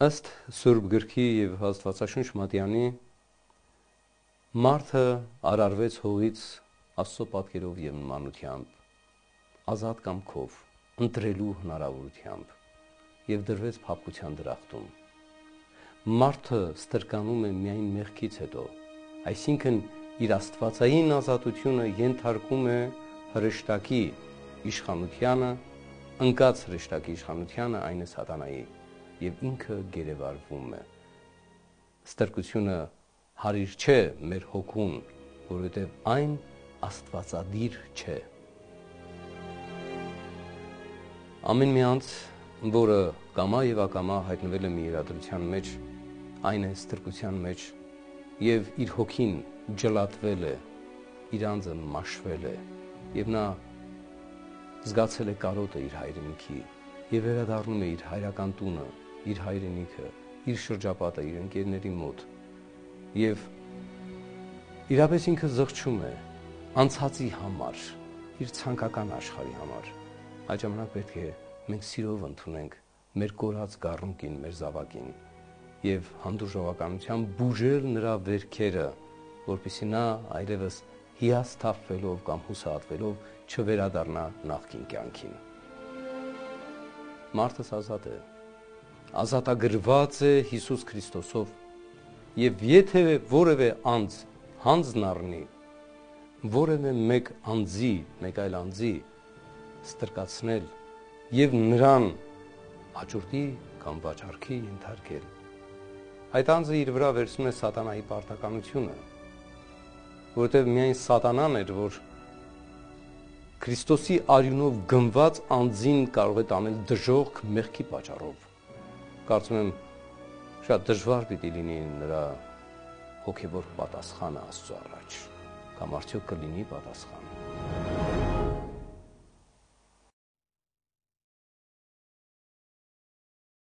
Ըստ Սուրբ Գրքի եւ Աստվածաշունչ Մատյանի մարդը արարվեց հողից Աստծո պատկերով եւ նմանությամբ, ազատ կամքով, ընտրելու հնարավորությամբ եւ դրվեց փափկության դրախտում։ Մարդը ստրկանում է միայն մեղքից հետո, այսինքն իր աստվածային ազատությունը ենթարկում է հրեշտակի իշխանությանը, ընկած հրեշտակի իշխանությանը, այն է սատանայի, եւ ինքը գերեվարվում է։ Ստրկությունը հարիր չէ մեր հոգուն, որովհետեւ այն աստվածադիր չէ։ Ամեն մի անձ, որը կամա եւ ակամա հայտնվել է մի իրադրության մեջ, այն է ստրկության մեջ եւ իր հոգին ջլատվել է, իր անձը մաշվել է եւ նա զգացել է կարոտը իր հայրենիքի եւ վերադառնում է իր հայրական տունը, իր հայրենիքը, իր շրջապատը, իր ընկերների մոտ եւ իրապես ինքը զղջում է անցածի համար, իր ցանկական աշխարհի համար։ Այդ ժամանակ պետք է մենք սիրով ընդունենք մեր կորած գառնուկին, մեր զավակին եւ հանդուրժողականությամբ բուժել նրա վերքերը, որպեսզի նա այլևս հիասթափվելով կամ հուսահատվելով չվերադառնա նախկին կյանքին։ Մարդս ազատ է, ազատագրված է Հիսուս Քրիստոսով եւ եթե որևէ անձ հանձն առնի որևէ մեկ այլ անձի ստրկացնել եւ նրան աճուրդի կամ վաճառքի ենթարկել, այդ անձը իր վրա վերցնում է սատանայի պարտականությունը, որովհետեւ միայն սատանան էր, որ Քրիստոսի արյունով գնված անձին կարող է տանել դժոխք մեղքի պատճառով։ Կարծում եմ շատ դժվար պիտի լինի նրա հոգևոր պատասխանը Աստծո առաջ, կամ արդյոք կլինի պատասխան։